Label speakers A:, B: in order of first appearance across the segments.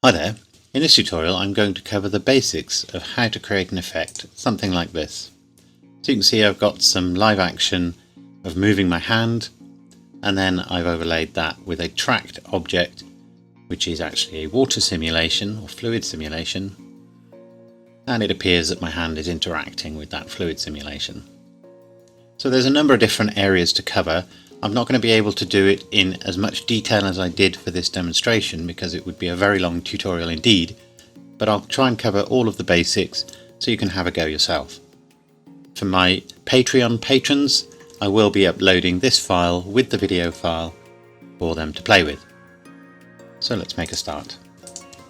A: Hi there. In this tutorial I'm going to cover the basics of how to create an effect, something like this. So you can see I've got some live action of moving my hand, and then I've overlaid that with a tracked object, which is actually a water simulation or fluid simulation, and it appears that my hand is interacting with that fluid simulation. So there's a number of different areas to cover. I'm not going to be able to do it in as much detail as I did for this demonstration because it would be a very long tutorial indeed, but I'll try and cover all of the basics so you can have a go yourself. For my Patreon patrons, I will be uploading this file with the video file for them to play with. So let's make a start.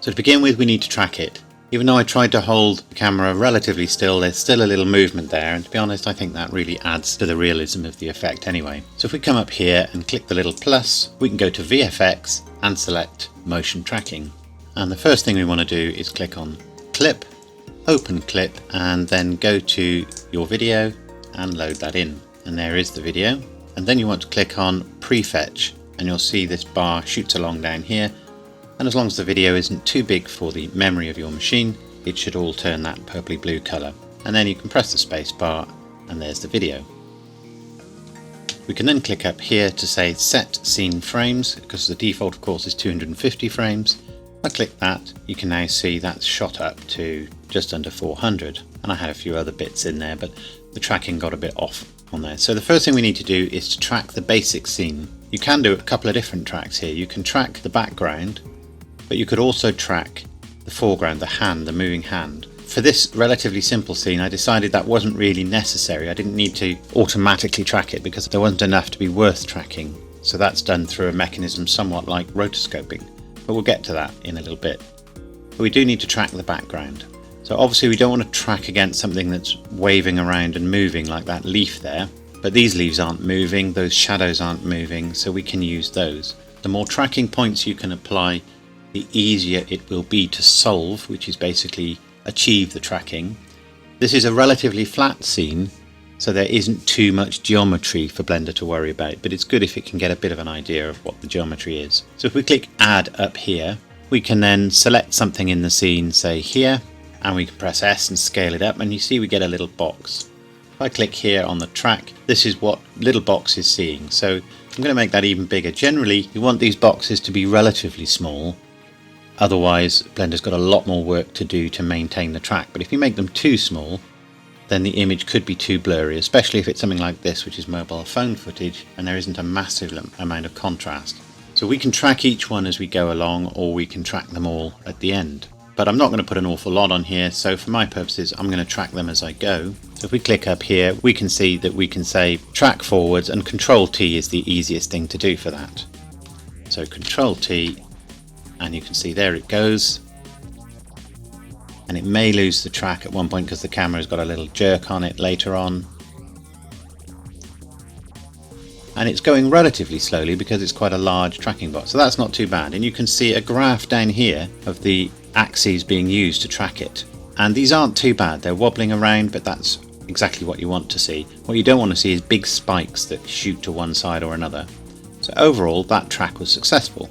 A: So to begin with, we need to track it. Even though I tried to hold the camera relatively still, there's still a little movement there, and to be honest I think that really adds to the realism of the effect anyway. So if we come up here and click the little plus, we can go to VFX and select motion tracking. And the first thing we want to do is click on clip, open clip, and then go to your video and load that in. And there is the video. And then you want to click on prefetch, and you'll see this bar shoots along down here. And as long as the video isn't too big for the memory of your machine, it should all turn that purpley blue colour. And then you can press the space bar and there's the video. We can then click up here to say set scene frames, because the default of course is 250 frames. If I click that, you can now see that's shot up to just under 400. And I had a few other bits in there, but the tracking got a bit off on there. So the first thing we need to do is to track the basic scene. You can do a couple of different tracks here. You can track the background, but you could also track the foreground, the hand, the moving hand. For this relatively simple scene, I decided that wasn't really necessary. I didn't need to automatically track it because there wasn't enough to be worth tracking. So that's done through a mechanism somewhat like rotoscoping, but we'll get to that in a little bit. But we do need to track the background. So obviously we don't want to track against something that's waving around and moving like that leaf there, but these leaves aren't moving, those shadows aren't moving, so we can use those. The more tracking points you can apply, the easier it will be to solve, which is basically achieve the tracking. This is a relatively flat scene, so there isn't too much geometry for Blender to worry about, but it's good if it can get a bit of an idea of what the geometry is. So if we click add up here, we can then select something in the scene, say here, and we can press S and scale it up, and you see we get a little box. If I click here on the track, this is what little box is seeing. So I'm going to make that even bigger. Generally, you want these boxes to be relatively small. Otherwise, Blender's got a lot more work to do to maintain the track. But if you make them too small, then the image could be too blurry, especially if it's something like this, which is mobile phone footage, and there isn't a massive amount of contrast. So we can track each one as we go along, or we can track them all at the end. But I'm not going to put an awful lot on here, so for my purposes, I'm going to track them as I go. So if we click up here, we can see that we can say track forwards, and Control T is the easiest thing to do for that. So Control T, and you can see there it goes, and it may lose the track at one point because the camera's got a little jerk on it later on, and it's going relatively slowly because it's quite a large tracking box, so that's not too bad. And you can see a graph down here of the axes being used to track it, and these aren't too bad. They're wobbling around, but that's exactly what you want to see. What you don't want to see is big spikes that shoot to one side or another. So overall that track was successful.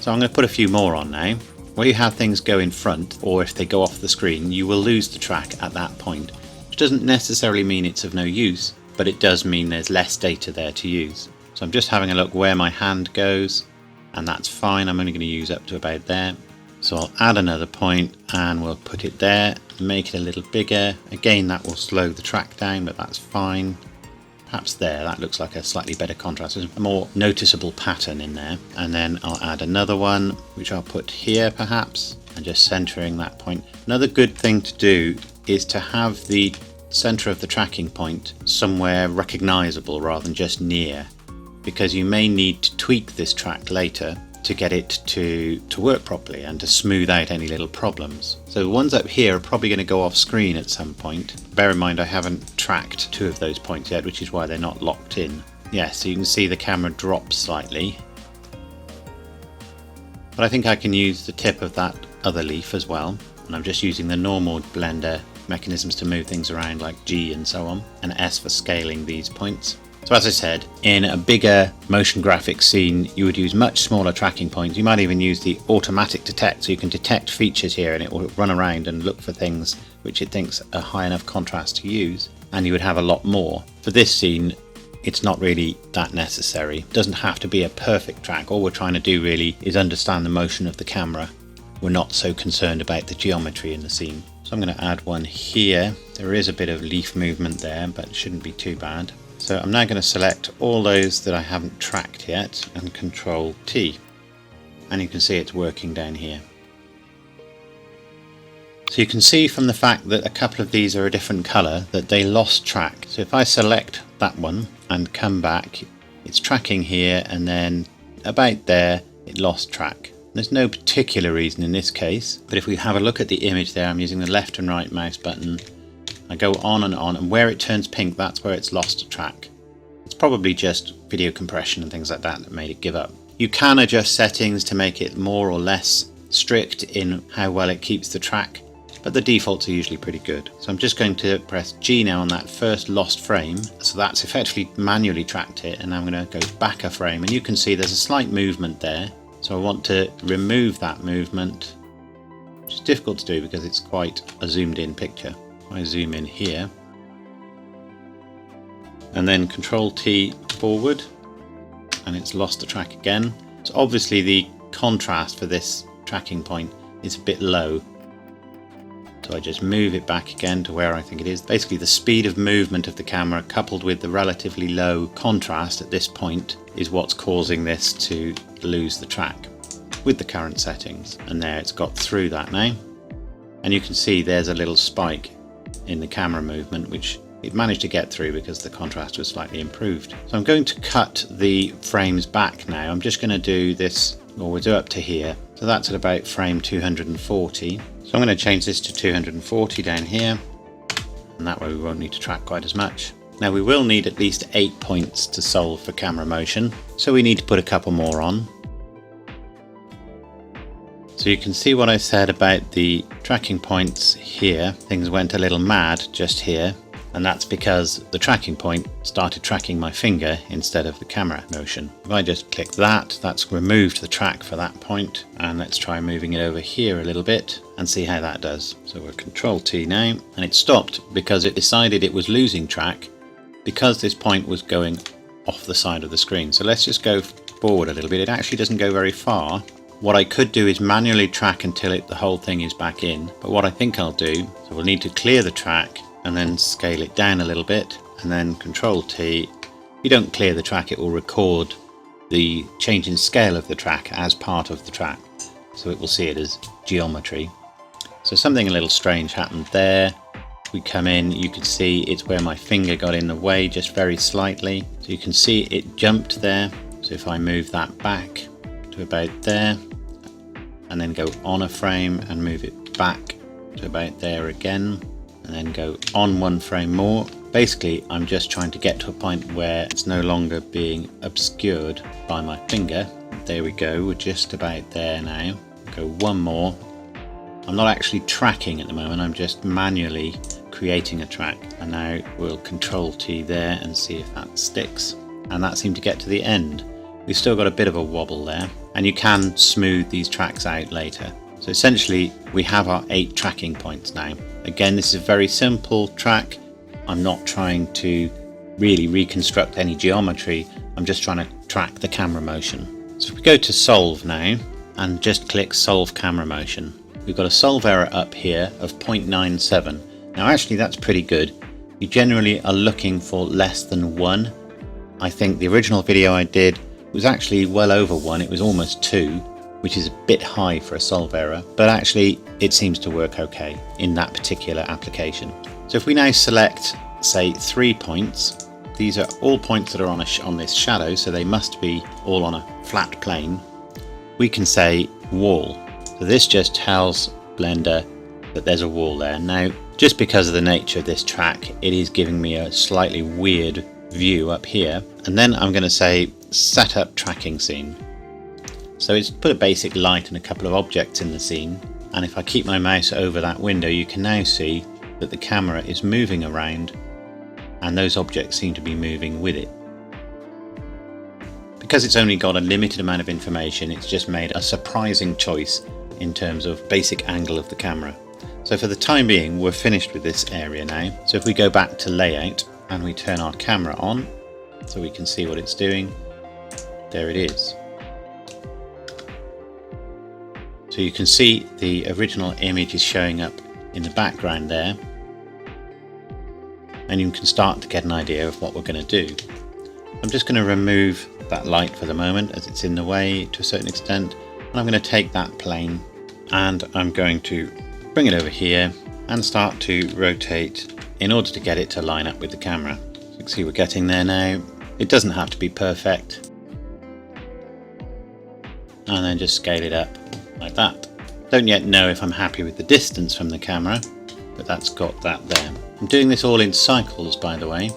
A: So I'm going to put a few more on now. Where you have things go in front, or if they go off the screen, you will lose the track at that point, which doesn't necessarily mean it's of no use, but it does mean there's less data there to use. So I'm just having a look where my hand goes, and that's fine. I'm only going to use up to about there. So I'll add another point and we'll put it there, make it a little bigger. Again, that will slow the track down, but that's fine. Perhaps there, that looks like a slightly better contrast. There's a more noticeable pattern in there. And then I'll add another one, which I'll put here perhaps, and just centering that point. Another good thing to do is to have the center of the tracking point somewhere recognizable rather than just near, because you may need to tweak this track later to get it to work properly and to smooth out any little problems. So the ones up here are probably going to go off screen at some point. Bear in mind I haven't tracked two of those points yet, which is why they're not locked in. Yeah, so you can see the camera drops slightly. But I think I can use the tip of that other leaf as well. And I'm just using the normal Blender mechanisms to move things around like G and so on, and S for scaling these points. So as I said, in a bigger motion graphics scene, you would use much smaller tracking points. You might even use the automatic detect, so you can detect features here and it will run around and look for things which it thinks are high enough contrast to use, and you would have a lot more. For this scene, it's not really that necessary. It doesn't have to be a perfect track. All we're trying to do really is understand the motion of the camera. We're not so concerned about the geometry in the scene. So I'm going to add one here. There is a bit of leaf movement there, but it shouldn't be too bad. So I'm now going to select all those that I haven't tracked yet and Control T. And you can see it's working down here. So you can see from the fact that a couple of these are a different colour that they lost track. So if I select that one and come back, it's tracking here, and then about there it lost track. There's no particular reason in this case, but if we have a look at the image there, I'm using the left and right mouse button. I go on, and where it turns pink, that's where it's lost track. It's probably just video compression and things like that that made it give up. You can adjust settings to make it more or less strict in how well it keeps the track, but the defaults are usually pretty good. So I'm just going to press G now on that first lost frame. So that's effectively manually tracked it, and I'm going to go back a frame, and you can see there's a slight movement there. So I want to remove that movement, which is difficult to do because it's quite a zoomed in picture. I zoom in here and then Control T forward, and it's lost the track again. So obviously the contrast for this tracking point is a bit low. So I just move it back again to where I think it is. Basically the speed of movement of the camera coupled with the relatively low contrast at this point is what's causing this to lose the track with the current settings. And there, it's got through that now. And you can see there's a little spike in the camera movement, which it managed to get through because the contrast was slightly improved. So I'm going to cut the frames back now. I'm just going to do this, or we'll do up to here. So that's at about frame 240. So I'm going to change this to 240 down here, and that way we won't need to track quite as much. Now we will need at least 8 points to solve for camera motion, so we need to put a couple more on. So you can see what I said about the tracking points here. Things went a little mad just here, and that's because the tracking point started tracking my finger instead of the camera motion. If I just click that, that's removed the track for that point, and let's try moving it over here a little bit and see how that does. So we're Control T now, and it stopped because it decided it was losing track because this point was going off the side of the screen. So let's just go forward a little bit. It actually doesn't go very far. What I could do is manually track until the whole thing is back in, but what I think I'll do, so we'll need to clear the track and then scale it down a little bit, and then Control T. If you don't clear the track, it will record the change in scale of the track as part of the track, so it will see it as geometry. So something a little strange happened there. If we come in, you can see it's where my finger got in the way just very slightly. So you can see it jumped there. So if I move that back to about there, and then go on a frame and move it back to about there again, and then go on one frame more. Basically, I'm just trying to get to a point where it's no longer being obscured by my finger. There we go, we're just about there now. Go one more. I'm not actually tracking at the moment, I'm just manually creating a track. And now we'll Control T there and see if that sticks. And that seemed to get to the end. We've still got a bit of a wobble there, and you can smooth these tracks out later. So essentially we have our 8 tracking points now. Again, this is a very simple track. I'm not trying to really reconstruct any geometry. I'm just trying to track the camera motion. So if we go to Solve now and just click Solve Camera Motion, we've got a solve error up here of 0.97. Now actually that's pretty good. You generally are looking for less than 1. I think the original video I did was actually well over 1, it was almost 2, which is a bit high for a solve error, but actually it seems to work okay in that particular application. So if we now select, say, 3 points, these are all points that are on this shadow, so they must be all on a flat plane. We can say wall. So this just tells Blender that there's a wall there. Now, just because of the nature of this track, it is giving me a slightly weird view up here, and then I'm going to say set up tracking scene. So it's put a basic light and a couple of objects in the scene, and if I keep my mouse over that window, you can now see that the camera is moving around and those objects seem to be moving with it. because it's only got a limited amount of information, it's just made a surprising choice in terms of basic angle of the camera. So for the time being, we're finished with this area now. So if we go back to layout and we turn our camera on so we can see what it's doing, there it is. So you can see the original image is showing up in the background there, and you can start to get an idea of what we're going to do. I'm just going to remove that light for the moment as it's in the way to a certain extent, and I'm going to take that plane and I'm going to bring it over here and start to rotate in order to get it to line up with the camera. So you can see we're getting there now. It doesn't have to be perfect. And then just scale it up like that. Don't yet know if I'm happy with the distance from the camera, but that's got that there. I'm doing this all in cycles, by the way,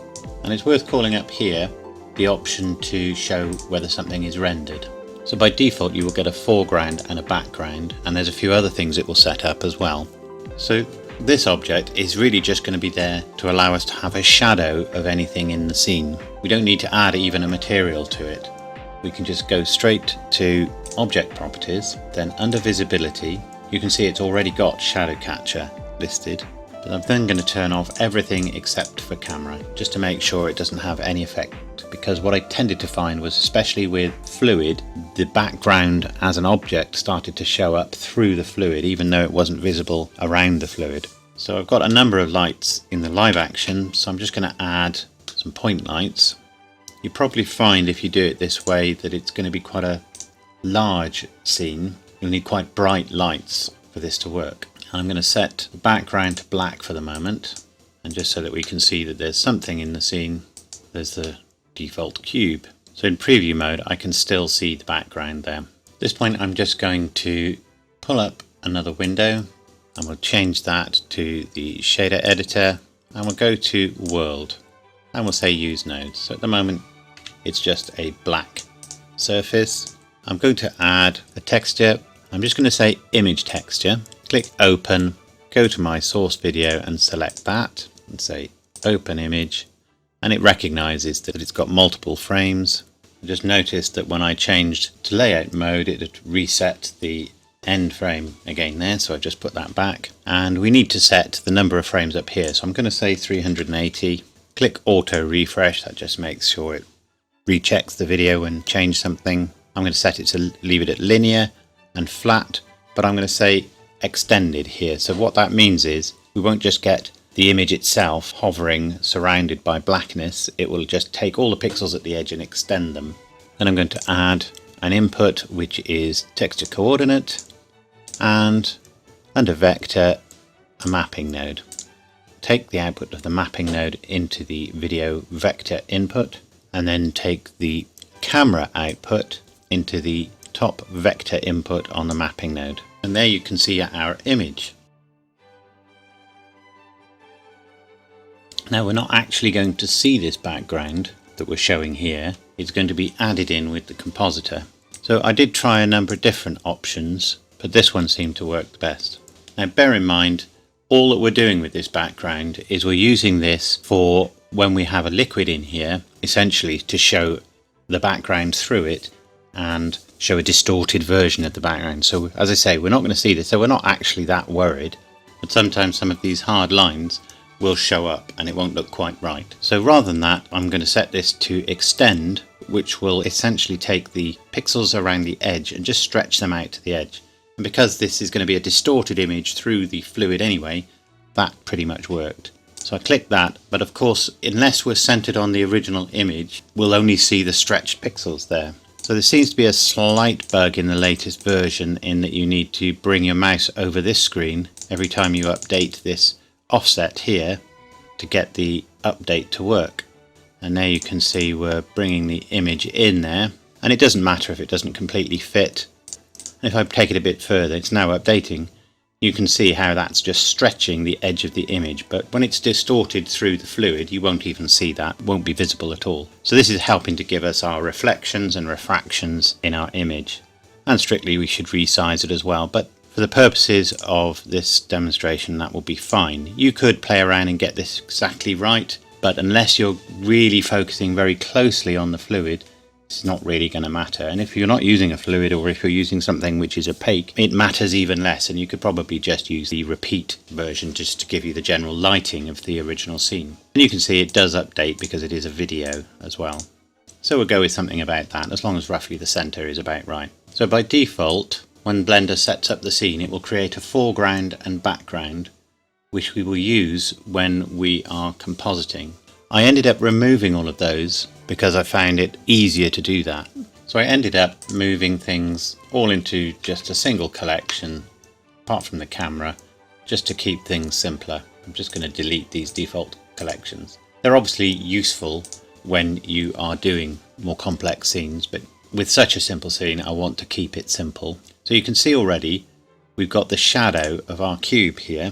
A: and it's worth calling up here the option to show whether something is rendered. So by default you will get a foreground and a background, and there's a few other things it will set up as well. So this object is really just going to be there to allow us to have a shadow of anything in the scene. We don't need to add even a material to it. We can just go straight to Object Properties, then under Visibility you can see it's already got Shadow Catcher listed. But I'm then going to turn off everything except for camera, just to make sure it doesn't have any effect, because what I tended to find was, especially with fluid, the background as an object started to show up through the fluid even though it wasn't visible around the fluid. So I've got a number of lights in the live action, so I'm just going to add some point lights. You probably find if you do it this way that it's going to be quite a large scene. You'll need quite bright lights for this to work. I'm going to set the background to black for the moment, and just so that we can see that there's something in the scene, there's the default cube. So in preview mode I can still see the background there. At this point I'm just going to pull up another window and we'll change that to the shader editor, and we'll go to world and we'll say use node. So at the moment it's just a black surface. I'm going to add a texture. I'm just going to say image texture. Click open, go to my source video and select that and say open image, and it recognizes that it's got multiple frames. I just noticed that when I changed to layout mode it had reset the end frame again there, so I just put that back, and we need to set the number of frames up here, so I'm going to say 380. Click auto refresh, that just makes sure it rechecks the video and change something. I'm going to set it to leave it at linear and flat, but I'm going to say extended here. So what that means is we won't just get the image itself hovering surrounded by blackness, it will just take all the pixels at the edge and extend them. Then I'm going to add an input which is texture coordinate, and under vector a mapping node. Take the output of the mapping node into the video vector input, and then take the camera output into the top vector input on the mapping node. And there you can see our image. Now we're not actually going to see this background that we're showing here. It's going to be added in with the compositor. So I did try a number of different options, but this one seemed to work the best. Now bear in mind, all that we're doing with this background is we're using this for when we have a liquid in here, essentially to show the background through it and show a distorted version of the background. So as I say, we're not going to see this, so we're not actually that worried, but sometimes some of these hard lines will show up and it won't look quite right. So rather than that, I'm going to set this to extend, which will essentially take the pixels around the edge and just stretch them out to the edge. And because this is going to be a distorted image through the fluid anyway, that pretty much worked. So I click that, but of course, unless we're centered on the original image, we'll only see the stretched pixels there. So there seems to be a slight bug in the latest version in that you need to bring your mouse over this screen every time you update this offset here to get the update to work. And there you can see we're bringing the image in there, and it doesn't matter if it doesn't completely fit. If I take it a bit further, it's now updating. You can see how that's just stretching the edge of the image, but when it's distorted through the fluid you won't even see that, it won't be visible at all. So this is helping to give us our reflections and refractions in our image. And strictly we should resize it as well, but for the purposes of this demonstration that will be fine. You could play around and get this exactly right, but unless you're really focusing very closely on the fluid, it's not really going to matter. And if you're not using a fluid, or if you're using something which is opaque, it matters even less, and you could probably just use the repeat version just to give you the general lighting of the original scene. And you can see it does update because it is a video as well. So we'll go with something about that, as long as roughly the center is about right. So by default, when Blender sets up the scene, it will create a foreground and background, which we will use when we are compositing. I ended up removing all of those because I found it easier to do that. So I ended up moving things all into just a single collection, apart from the camera, just to keep things simpler. I'm just going to delete these default collections. They're obviously useful when you are doing more complex scenes, but with such a simple scene, I want to keep it simple. So you can see already we've got the shadow of our cube here,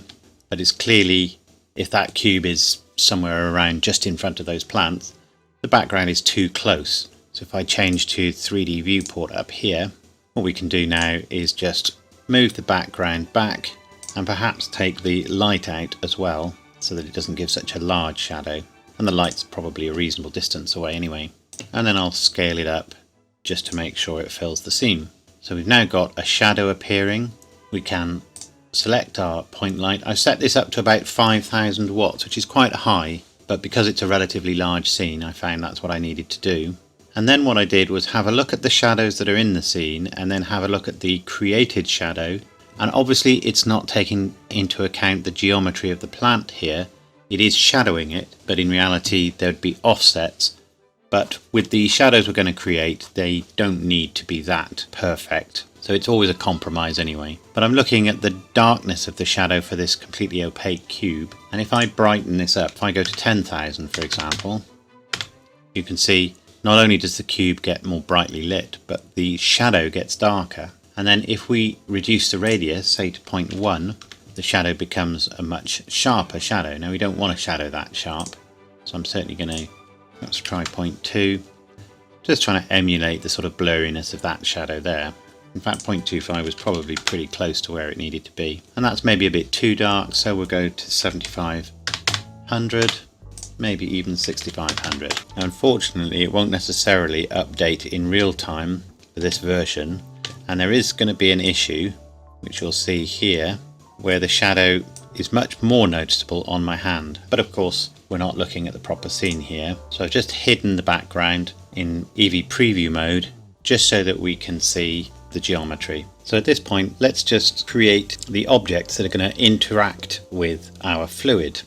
A: but it's clearly, if that cube is somewhere around just in front of those plants, the background is too close. So if I change to 3D viewport up here, what we can do now is just move the background back and perhaps take the light out as well, so that it doesn't give such a large shadow. And the light's probably a reasonable distance away anyway. And then I'll scale it up just to make sure it fills the scene. So we've now got a shadow appearing. We can select our point light. I've set this up to about 5000 watts, which is quite high, but because it's a relatively large scene, I found that's what I needed to do. And then what I did was have a look at the shadows that are in the scene, and then have a look at the created shadow. And obviously it's not taking into account the geometry of the plant here. It is shadowing it, but in reality there'd be offsets. But with the shadows we're going to create, they don't need to be that perfect. So it's always a compromise anyway. But I'm looking at the darkness of the shadow for this completely opaque cube. And if I brighten this up, if I go to 10,000 for example, you can see not only does the cube get more brightly lit, but the shadow gets darker. And then if we reduce the radius, say to 0.1, the shadow becomes a much sharper shadow. Now we don't want a shadow that sharp, so I'm certainly going to, let's try 0.2, just trying to emulate the sort of blurriness of that shadow there. In fact 0.25 was probably pretty close to where it needed to be, and that's maybe a bit too dark, so we'll go to 7500, maybe even 6500. Now unfortunately it won't necessarily update in real time for this version, and there is going to be an issue which you'll see here, where the shadow is much more noticeable on my hand. But of course we're not looking at the proper scene here, so I've just hidden the background in Eevee preview mode just so that we can see the geometry. So at this point let's just create the objects that are going to interact with our fluid.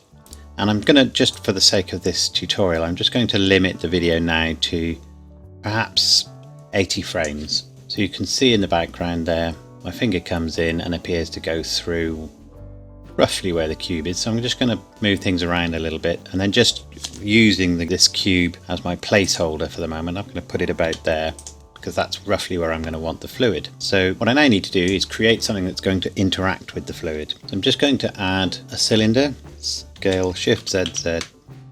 A: And I'm going to, just for the sake of this tutorial, I'm just going to limit the video now to perhaps 80 frames. So you can see in the background there, my finger comes in and appears to go through roughly where the cube is. So I'm just going to move things around a little bit, and then just using this cube as my placeholder for the moment, I'm going to put it about there because that's roughly where I'm going to want the fluid. So what I now need to do is create something that's going to interact with the fluid. So I'm just going to add a cylinder, scale Shift ZZ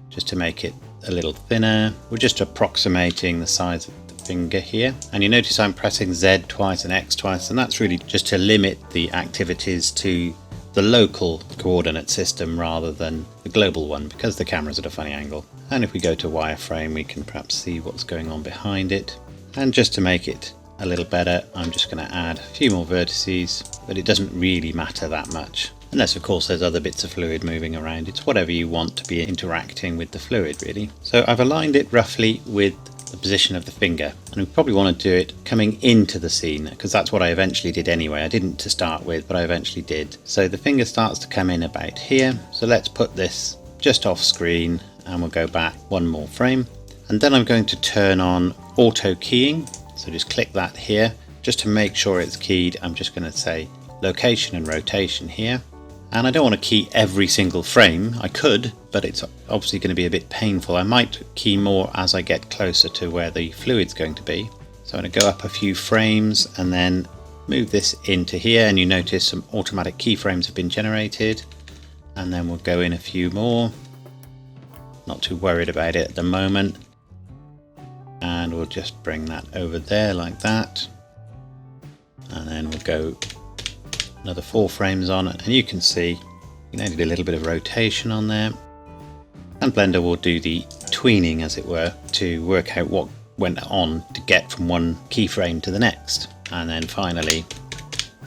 A: just to make it a little thinner. We're just approximating the size of finger here, and you notice I'm pressing Z twice and X twice, and that's really just to limit the activities to the local coordinate system rather than the global one, because the camera's at a funny angle. And if we go to wireframe, we can perhaps see what's going on behind it. And just to make it a little better, I'm just going to add a few more vertices, but it doesn't really matter that much, unless of course there's other bits of fluid moving around. It's whatever you want to be interacting with the fluid really. So I've aligned it roughly with the position of the finger, and we probably want to do it coming into the scene, because that's what I eventually did anyway. I didn't to start with, but I eventually did. So the finger starts to come in about here, so let's put this just off screen and we'll go back one more frame, and then I'm going to turn on auto keying. So just click that here just to make sure it's keyed. I'm just going to say location and rotation here, and I don't want to key every single frame. I could, but it's obviously going to be a bit painful. I might key more as I get closer to where the fluid's going to be. So I'm going to go up a few frames and then move this into here, and you notice some automatic keyframes have been generated, and then we'll go in a few more. Not too worried about it at the moment, and we'll just bring that over there like that, and then we'll go another 4 frames on, and you can see you need a little bit of rotation on there, and Blender will do the tweening as it were to work out what went on to get from one keyframe to the next, and then finally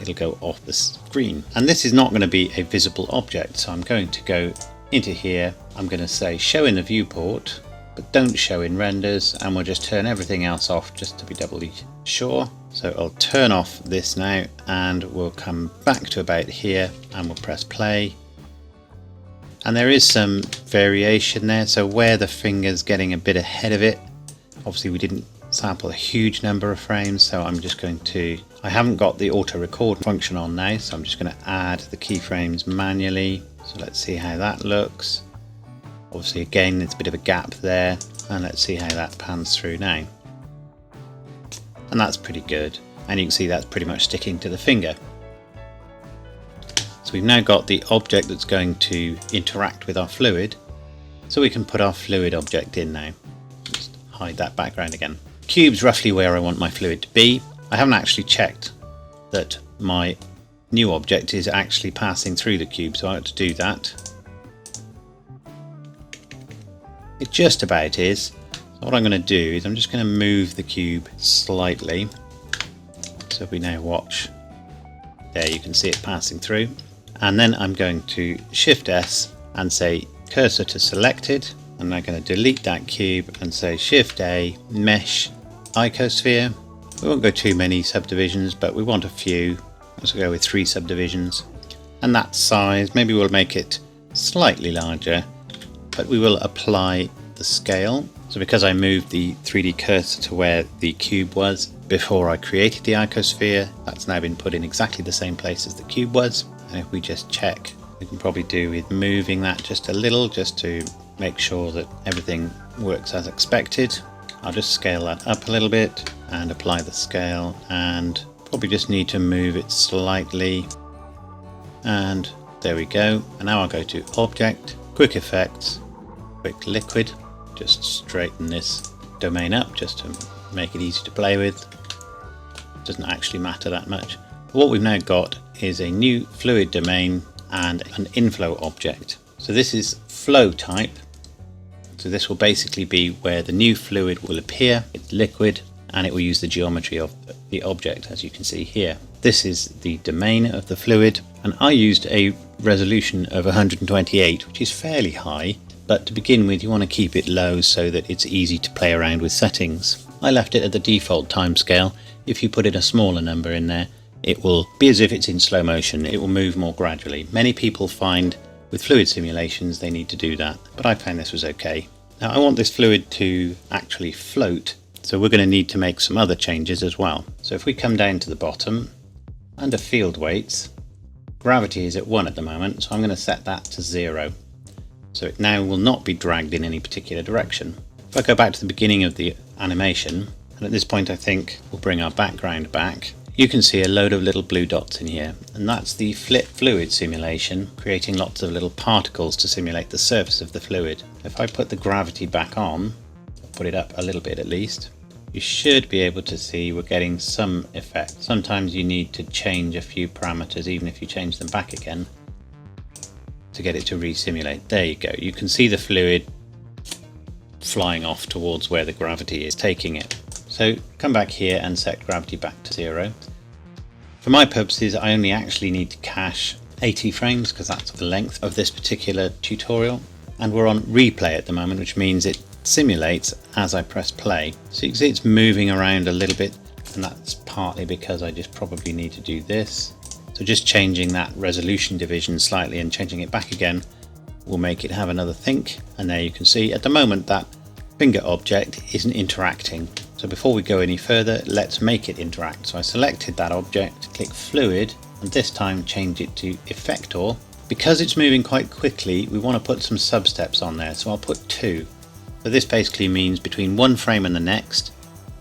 A: it'll go off the screen. And this is not going to be a visible object, so I'm going to go into here, I'm going to say show in the viewport, but don't show in renders, and we'll just turn everything else off just to be doubly sure. So I'll turn off this now, and we'll come back to about here and we'll press play. And there is some variation there, so where the finger's getting a bit ahead of it, obviously we didn't sample a huge number of frames, so I'm just going to, I haven't got the auto record function on now, so I'm just going to add the keyframes manually. So let's see how that looks. Obviously again there's a bit of a gap there, and let's see how that pans through now. And that's pretty good, and you can see that's pretty much sticking to the finger. So we've now got the object that's going to interact with our fluid, so we can put our fluid object in now. Just hide that background again. Cube's roughly where I want my fluid to be. I haven't actually checked that my new object is actually passing through the cube, so I have to do that. It just about is. So what I'm going to do is I'm just going to move the cube slightly, so if we now watch, there you can see it passing through. And then I'm going to Shift S and say cursor to selected, and I'm going to delete that cube and say Shift A, mesh, icosphere. We won't go too many subdivisions, but we want a few. Let's go with 3 subdivisions. And that size, maybe we'll make it slightly larger, but we will apply the scale. So because I moved the 3D cursor to where the cube was before I created the icosphere, that's now been put in exactly the same place as the cube was. And if we just check, we can probably do with moving that just a little, just to make sure that everything works as expected. I'll just scale that up a little bit and apply the scale, and probably just need to move it slightly. And there we go. And now I'll go to Object, Quick Effects, Quick Liquid. Just straighten this domain up just to make it easy to play with. Doesn't actually matter that much. What we've now got is a new fluid domain and an inflow object. So this is flow type. So this will basically be where the new fluid will appear. It's liquid, and it will use the geometry of the object, as you can see here. This is the domain of the fluid, and I used a resolution of 128, which is fairly high, but to begin with you want to keep it low so that it's easy to play around with settings. I left it at the default timescale. If you put in a smaller number in there, it will be as if it's in slow motion. It will move more gradually. Many people find with fluid simulations they need to do that, but I found this was okay. Now I want this fluid to actually float, so we're going to need to make some other changes as well. So if we come down to the bottom, under field weights, gravity is at 1 at the moment, so I'm going to set that to 0. So it now will not be dragged in any particular direction. If I go back to the beginning of the animation, and at this point I think we'll bring our background back, you can see a load of little blue dots in here, and that's the flip fluid simulation, creating lots of little particles to simulate the surface of the fluid. If I put the gravity back on, put it up a little bit at least, you should be able to see we're getting some effect. Sometimes you need to change a few parameters, even if you change them back again, to get it to re-simulate. There you go. You can see the fluid flying off towards where the gravity is taking it. So come back here and set gravity back to 0. For my purposes, I only actually need to cache 80 frames because that's the length of this particular tutorial. And we're on replay at the moment, which means it simulates as I press play. So you can see it's moving around a little bit, and that's partly because I just probably need to do this. So just changing that resolution division slightly and changing it back again will make it have another think. And there you can see at the moment that finger object isn't interacting. So before we go any further, let's make it interact. So I selected that object, click fluid, and this time change it to effector. Because it's moving quite quickly, we want to put some sub-steps on there, so I'll put 2. So this basically means between one frame and the next,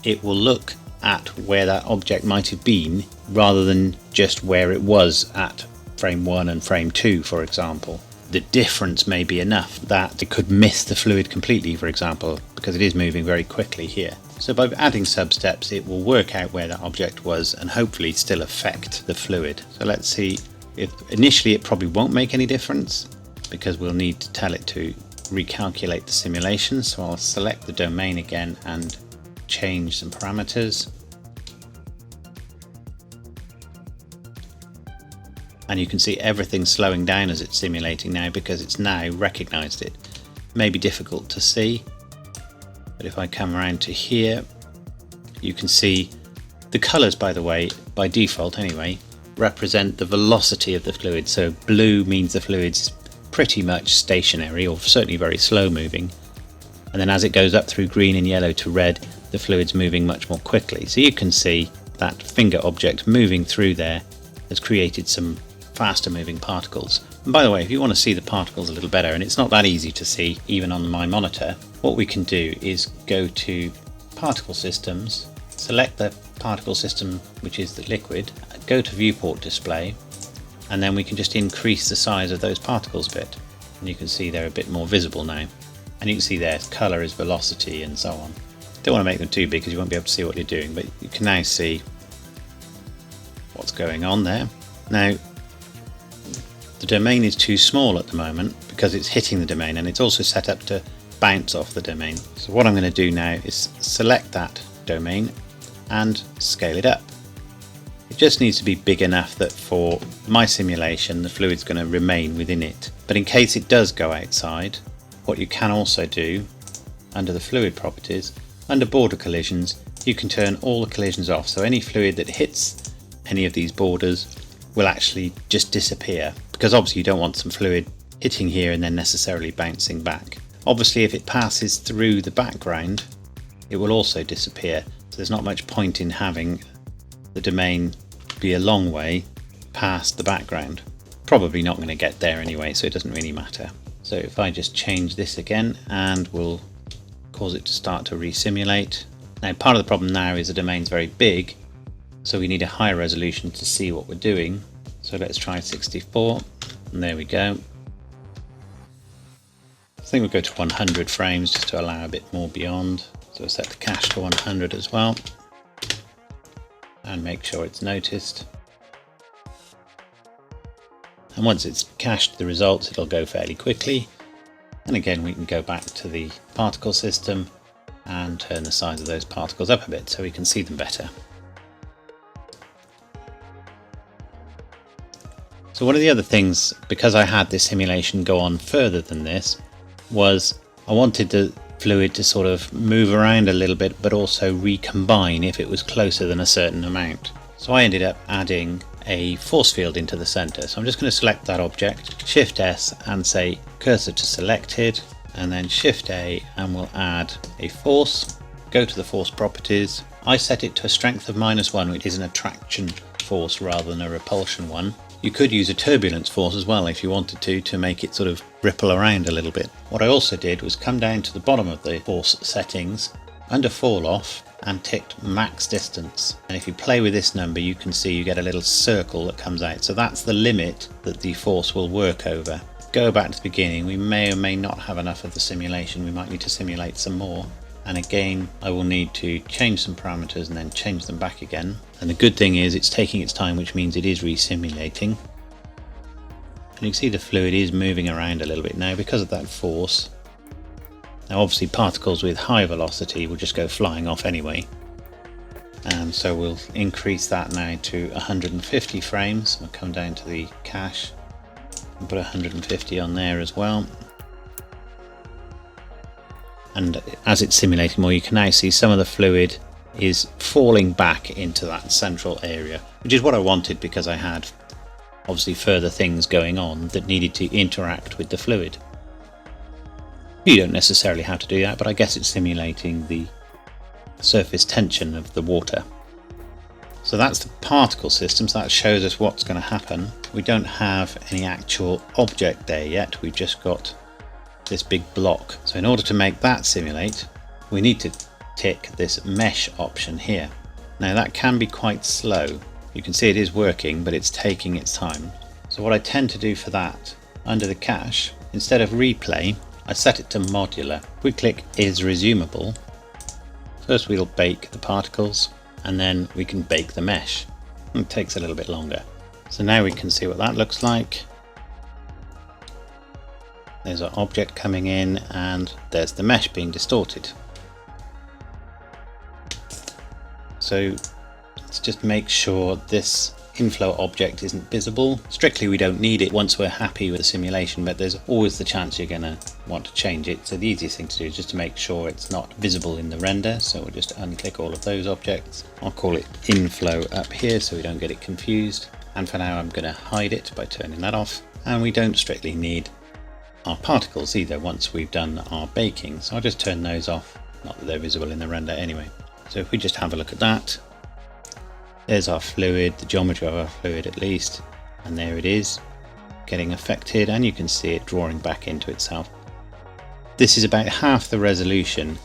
A: it will look at where that object might have been, rather than just where it was at frame 1 and frame 2, for example. The difference may be enough that it could miss the fluid completely, for example, because it is moving very quickly here. So by adding sub-steps, it will work out where that object was and hopefully still affect the fluid. So let's see. If initially it probably won't make any difference because we'll need to tell it to recalculate the simulation. So I'll select the domain again and change some parameters. And you can see everything slowing down as it's simulating now because it's now recognized it. May be difficult to see, but if I come around to here, you can see the colors, by the way, by default anyway, represent the velocity of the fluid. So blue means the fluid's pretty much stationary, or certainly very slow moving. And then as it goes up through green and yellow to red, the fluid's moving much more quickly. So you can see that finger object moving through there has created some faster moving particles. And by the way, if you want to see the particles a little better, and it's not that easy to see even on my monitor, what we can do is go to Particle Systems, select the particle system which is the liquid, go to Viewport Display, and then we can just increase the size of those particles a bit. And you can see they're a bit more visible now. And you can see their colour is velocity and so on. Don't want to make them too big because you won't be able to see what you're doing, but you can now see what's going on there. Now, the domain is too small at the moment because it's hitting the domain, and it's also set up to bounce off the domain. So what I'm going to do now is select that domain and scale it up. It just needs to be big enough that for my simulation the fluid's going to remain within it. But in case it does go outside, what you can also do under the fluid properties, under border collisions, you can turn all the collisions off. So any fluid that hits any of these borders will actually just disappear, because obviously you don't want some fluid hitting here and then necessarily bouncing back. Obviously if it passes through the background, it will also disappear. So there's not much point in having the domain be a long way past the background. Probably not going to get there anyway, so it doesn't really matter. So if I just change this again, and we'll cause it to start to resimulate. Now part of the problem now is the domain's very big, so we need a higher resolution to see what we're doing. So let's try 64, and there we go. I think we'll go to 100 frames just to allow a bit more beyond. So set the cache to 100 as well, and make sure it's noticed. And once it's cached the results, it'll go fairly quickly. And again, we can go back to the particle system and turn the size of those particles up a bit so we can see them better. So one of the other things, because I had this simulation go on further than this, was I wanted the fluid to sort of move around a little bit, but also recombine if it was closer than a certain amount. So I ended up adding a force field into the center. So I'm just going to select that object, Shift S, and say cursor to selected, and then Shift A, and we'll add a force. Go to the force properties. I set it to a strength of -1, which is an attraction force rather than a repulsion one. You could use a turbulence force as well if you wanted to make it sort of ripple around a little bit. What I also did was come down to the bottom of the force settings, under fall off, and ticked max distance. And if you play with this number, you can see you get a little circle that comes out. So that's the limit that the force will work over. Go back to the beginning. We may or may not have enough of the simulation. We might need to simulate some more. And again, I will need to change some parameters and then change them back again. And the good thing is it's taking its time, which means it is resimulating. And you can see the fluid is moving around a little bit now because of that force. Now obviously particles with high velocity will just go flying off anyway. And so we'll increase that now to 150 frames. We'll come down to the cache and put 150 on there as well. And as it's simulating more, you can now see some of the fluid is falling back into that central area, which is what I wanted because I had obviously further things going on that needed to interact with the fluid. You don't necessarily have to do that, but I guess it's simulating the surface tension of the water. So that's the particle system, so that shows us what's going to happen. We don't have any actual object there yet, we've just got this big block. So in order to make that simulate, we need to tick this mesh option here. Now that can be quite slow. You can see it is working, but it's taking its time. So what I tend to do for that, under the cache, instead of replay, I set it to modular. If we click is resumable, first we'll bake the particles, and then we can bake the mesh. It takes a little bit longer. So now we can see what that looks like. There's our object coming in, and there's the mesh being distorted. So let's just make sure this inflow object isn't visible. Strictly we don't need it once we're happy with the simulation, but there's always the chance you're going to want to change it. So the easiest thing to do is just to make sure it's not visible in the render. So we'll just unclick all of those objects. I'll call it inflow up here so we don't get it confused. And for now I'm going to hide it by turning that off. And we don't strictly need our particles either once we've done our baking. So I'll just turn those off, not that they're visible in the render anyway. So if we just have a look at that, there's our fluid, the geometry of our fluid at least, and there it is getting affected, and you can see it drawing back into itself. This is about half the resolution,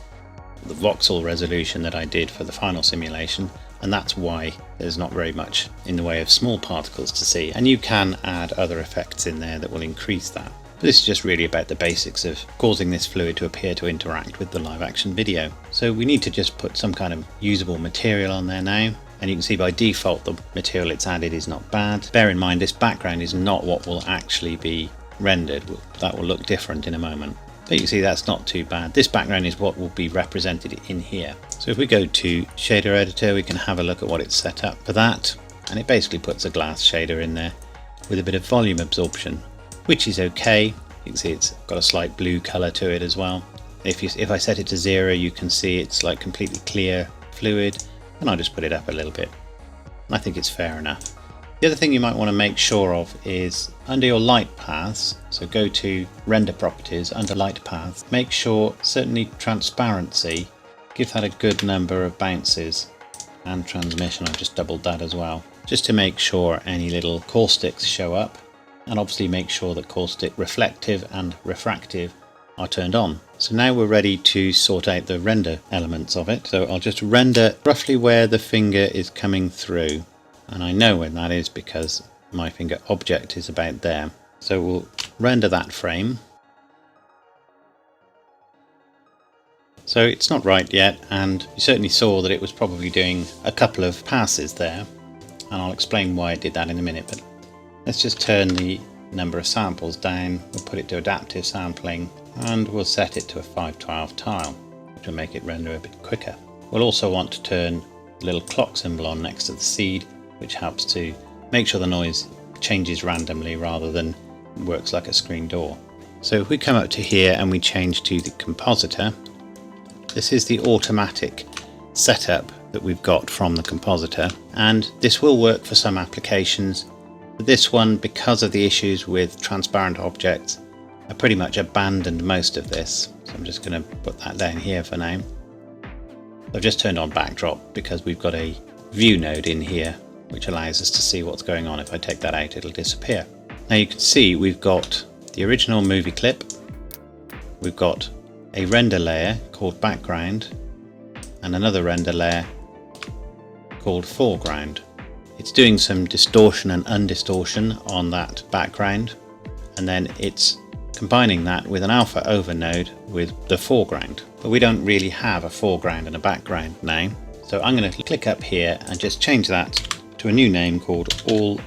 A: the voxel resolution that I did for the final simulation, and that's why there's not very much in the way of small particles to see, and you can add other effects in there that will increase that. But this is just really about the basics of causing this fluid to appear to interact with the live action video. So we need to just put some kind of usable material on there now. And you can see by default the material it's added is not bad. Bear in mind this background is not what will actually be rendered. That will look different in a moment. But you can see that's not too bad. This background is what will be represented in here. So if we go to shader editor, we can have a look at what it's set up for that. And it basically puts a glass shader in there with a bit of volume absorption, which is okay. You can see it's got a slight blue color to it as well. If I set it to 0, you can see it's like completely clear fluid. And I'll just put it up a little bit. And I think it's fair enough. The other thing you might want to make sure of is under your light paths, so go to render properties under light paths, make sure certainly transparency, give that a good number of bounces, and transmission, I've just doubled that as well, just to make sure any little caustics show up, and obviously make sure that caustic reflective and refractive are turned on. So now we're ready to sort out the render elements of it. So I'll just render roughly where the finger is coming through. And I know when that is because my finger object is about there. So we'll render that frame. So it's not right yet, and you certainly saw that it was probably doing a couple of passes there. And I'll explain why it did that in a minute, but let's just turn the number of samples down. We'll put it to adaptive sampling, and we'll set it to a 512 tile, which will make it render a bit quicker. We'll also want to turn the little clock symbol on next to the seed, which helps to make sure the noise changes randomly rather than works like a screen door. So if we come up to here and we change to the compositor, this is the automatic setup that we've got from the compositor, and this will work for some applications. But this one, because of the issues with transparent objects, I pretty much abandoned most of this, so I'm just going to put that down here for now. I've just turned on backdrop because we've got a view node in here which allows us to see what's going on. If I take that out, it'll disappear. Now you can see we've got the original movie clip, we've got a render layer called background, and another render layer called foreground. It's doing some distortion and undistortion on that background, and then it's combining that with an alpha over node with the foreground. But we don't really have a foreground and a background now. So I'm going to click up here and just change that to a new name called all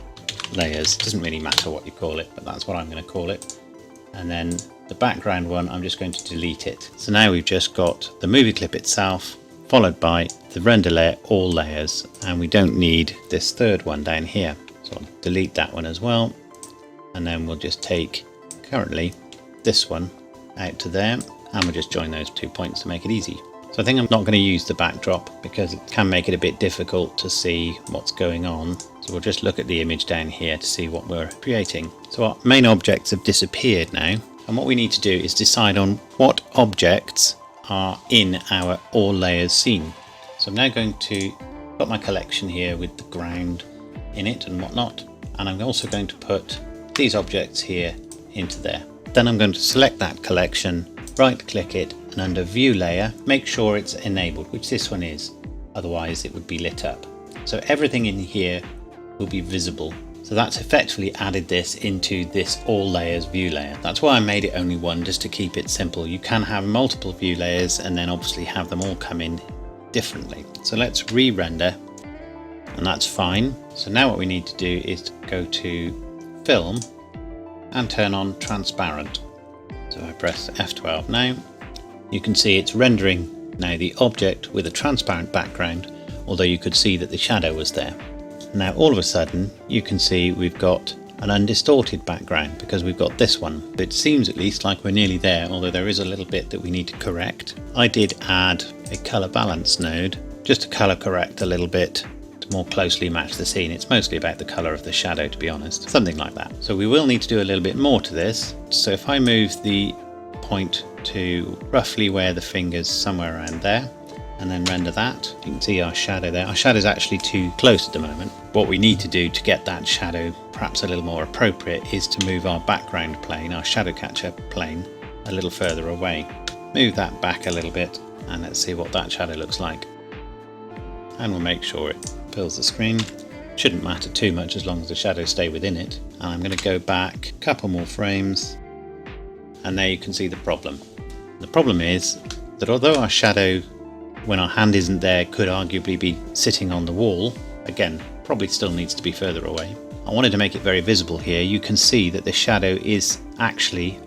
A: layers. It doesn't really matter what you call it, but that's what I'm going to call it. And then the background one, I'm just going to delete it. So now we've just got the movie clip itself, followed by the render layer, all layers, and we don't need this third one down here. So I'll delete that one as well. And then we'll just take currently this one out to there, and we'll just join those 2 points to make it easy. So I think I'm not going to use the backdrop because it can make it a bit difficult to see what's going on. So we'll just look at the image down here to see what we're creating. So our main objects have disappeared now, and what we need to do is decide on what objects are in our all layers scene. So I'm now going to put my collection here with the ground in it and whatnot, and I'm also going to put these objects here into there. Then I'm going to select that collection, right click it, and under view layer make sure it's enabled, which this one is, otherwise it would be lit up. So everything in here will be visible. So that's effectively added this into this all layers view layer. That's why I made it only one, just to keep it simple. You can have multiple view layers and then obviously have them all come in differently. So let's re-render, and that's fine. So now what we need to do is to go to film and turn on transparent. So I press F12 now. You can see it's rendering now the object with a transparent background although you could see that the shadow was there. Now all of a sudden you can see we've got an undistorted background because we've got this one. It seems at least like we're nearly there, although there is a little bit that we need to correct. I did add a color balance node just to color correct a little bit to more closely match the scene. It's mostly about the color of the shadow, to be honest, something like that. So we will need to do a little bit more to this. So if I move the point to roughly where the finger's somewhere around there, and then render that, you can see our shadow there. Our shadow is actually too close at the moment. What we need to do to get that shadow perhaps a little more appropriate is to move our background plane, our shadow catcher plane, a little further away. Move that back a little bit and let's see what that shadow looks like. And we'll make sure it fills the screen. Shouldn't matter too much as long as the shadows stay within it. And I'm going to go back a couple more frames, and there you can see the problem. The problem is that although our shadow, when our hand isn't there, could arguably be sitting on the wall, again, probably still needs to be further away. I wanted to make it very visible here. You can see that the shadow is actually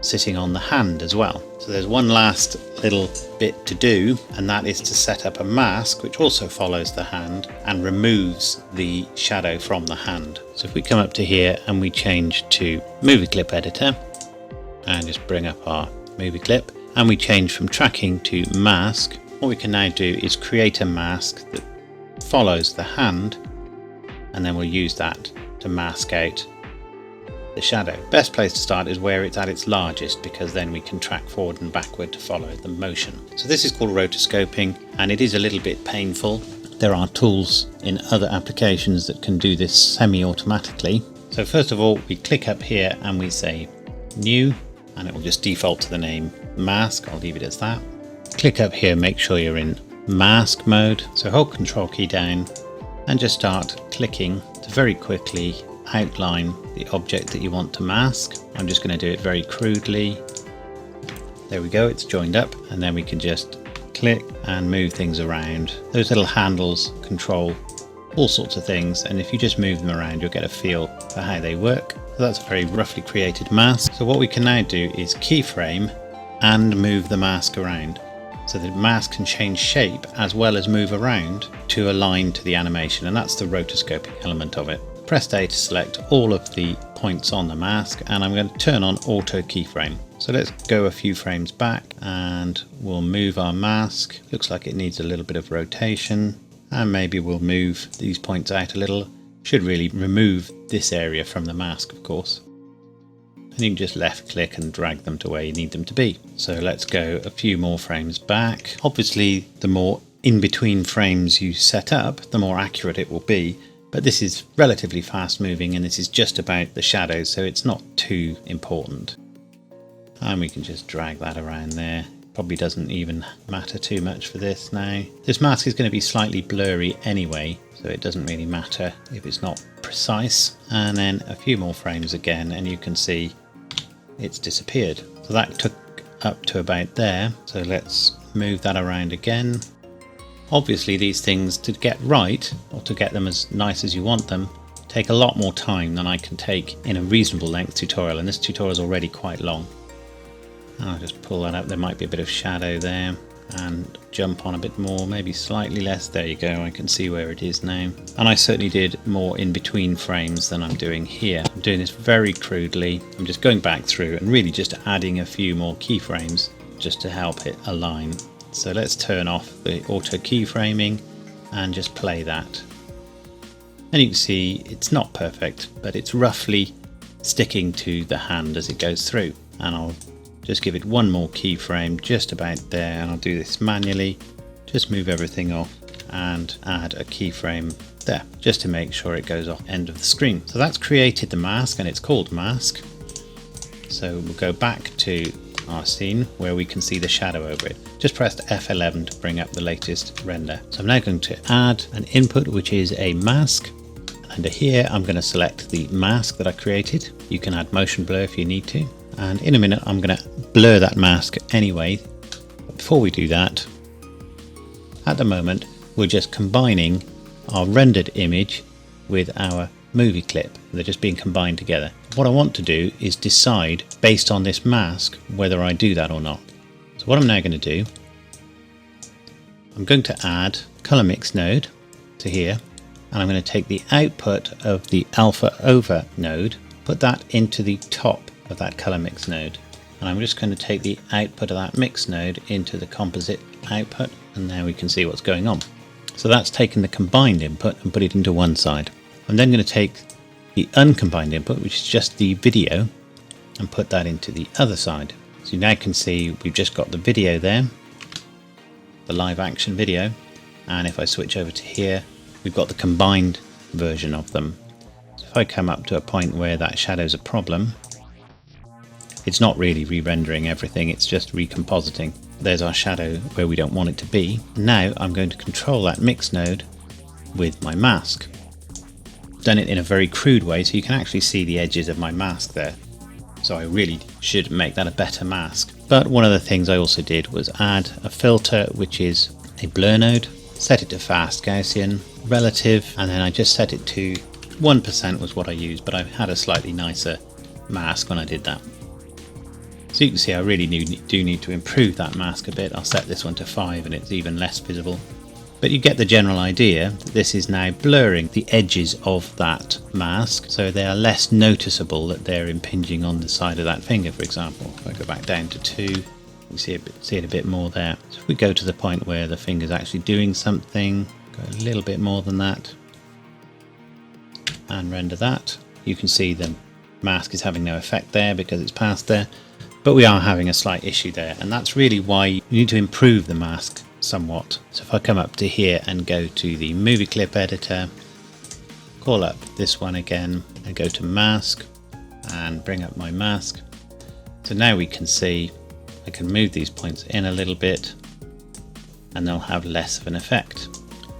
A: sitting on the hand as well. So there's one last little bit to do, and that is to set up a mask which also follows the hand and removes the shadow from the hand. So if we come up to here and we change to movie clip editor and just bring up our movie clip, and we change from tracking to mask, what we can now do is create a mask that follows the hand, and then we'll use that to mask out the shadow. Best place to start is where it's at its largest, because then we can track forward and backward to follow the motion. So this is called rotoscoping, and it is a little bit painful. There are tools in other applications that can do this semi-automatically. So first of all, we click up here and we say new, and it will just default to the name mask. I'll leave it as that. Click up here, make sure you're in mask mode. So hold Control key down and just start clicking to very quickly outline the object that you want to mask. I'm just going to do it very crudely. There we go, it's joined up, and then we can just click and move things around. Those little handles control all sorts of things, and if you just move them around you'll get a feel for how they work. So that's a very roughly created mask. So what we can now do is keyframe and move the mask around, so the mask can change shape as well as move around to align to the animation, and that's the rotoscoping element of it. Press A to select all of the points on the mask, and I'm going to turn on auto keyframe. So let's go a few frames back and we'll move our mask. Looks like it needs a little bit of rotation, and maybe we'll move these points out a little. Should really remove this area from the mask, of course. And you can just left click and drag them to where you need them to be. So let's go a few more frames back. Obviously, the more in between frames you set up, the more accurate it will be. But this is relatively fast moving, and this is just about the shadows, so it's not too important. And we can just drag that around there. Probably doesn't even matter too much for this now. This mask is going to be slightly blurry anyway, so it doesn't really matter if it's not precise. And then a few more frames again, and you can see it's disappeared. So that took up to about there. So let's move that around again. Obviously these things, to get right, or to get them as nice as you want them, take a lot more time than I can take in a reasonable length tutorial, and this tutorial is already quite long. I'll just pull that up. There might be a bit of shadow there, and jump on a bit more, maybe slightly less. There you go, I can see where it is now. And I certainly did more in between frames than I'm doing here. I'm doing this very crudely. I'm just going back through and really just adding a few more keyframes just to help it align. So let's turn off the auto keyframing and just play that. And you can see it's not perfect, but it's roughly sticking to the hand as it goes through. And I'll just give it one more keyframe just about there, and I'll do this manually. Just move everything off and add a keyframe there, just to make sure it goes off end of the screen. So that's created the mask, and it's called mask. So we'll go back to our scene where we can see the shadow over it. Just press F11 to bring up the latest render. So I'm now going to add an input, which is a mask. Under here I'm going to select the mask that I created. You can add motion blur if you need to, and in a minute I'm going to blur that mask anyway. But before we do that, at the moment we're just combining our rendered image with our movie clip. They're just being combined together. What I want to do is decide based on this mask whether I do that or not. So what I'm now going to do I'm going to add color mix node to here, and I'm going to take the output of the alpha over node, put that into the top of that color mix node, and I'm just going to take the output of that mix node into the composite output, and now we can see what's going on. So that's taken the combined input and put it into one side. I'm then going to take the uncombined input, which is just the video, and put that into the other side. So you now can see we've just got the video there, the live action video, and if I switch over to here, we've got the combined version of them. So if I come up to a point where that shadow's a problem, it's not really re-rendering everything, it's just recompositing. There's our shadow where we don't want it to be. Now I'm going to control that mix node with my mask. I've done it in a very crude way so you can actually see the edges of my mask there. So I really should make that a better mask. But one of the things I also did was add a filter, which is a blur node, set it to fast Gaussian, relative, and then I just set it to 1% was what I used, but I had a slightly nicer mask when I did that. So you can see I really do need to improve that mask a bit. I'll set this one to 5 and it's even less visible. But you get the general idea that this is now blurring the edges of that mask, so they are less noticeable that they're impinging on the side of that finger, for example. If I go back down to 2, you can see it a bit more there. So if we go to the point where the finger's actually doing something, go a little bit more than that, and render that, you can see the mask is having no effect there because it's past there. But we are having a slight issue there, and that's really why you need to improve the mask somewhat. So if I come up to here and go to the movie clip editor, call up this one again and go to mask and bring up my mask. So now we can see I can move these points in a little bit and they'll have less of an effect.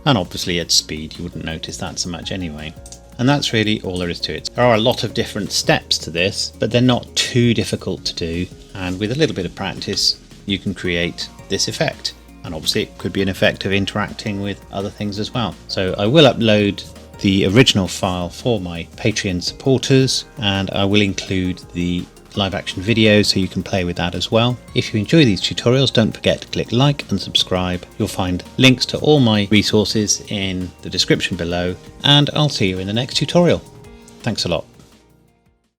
A: And obviously at speed you wouldn't notice that so much anyway. And that's really all there is to it. There are a lot of different steps to this, but they're not too difficult to do, and with a little bit of practice you can create this effect. And obviously it could be an effect of interacting with other things as well. So I will upload the original file for my Patreon supporters, and I will include the live action video so you can play with that as well. If you enjoy these tutorials, don't forget to click like and subscribe. You'll find links to all my resources in the description below, and I'll see you in the next tutorial. Thanks a lot.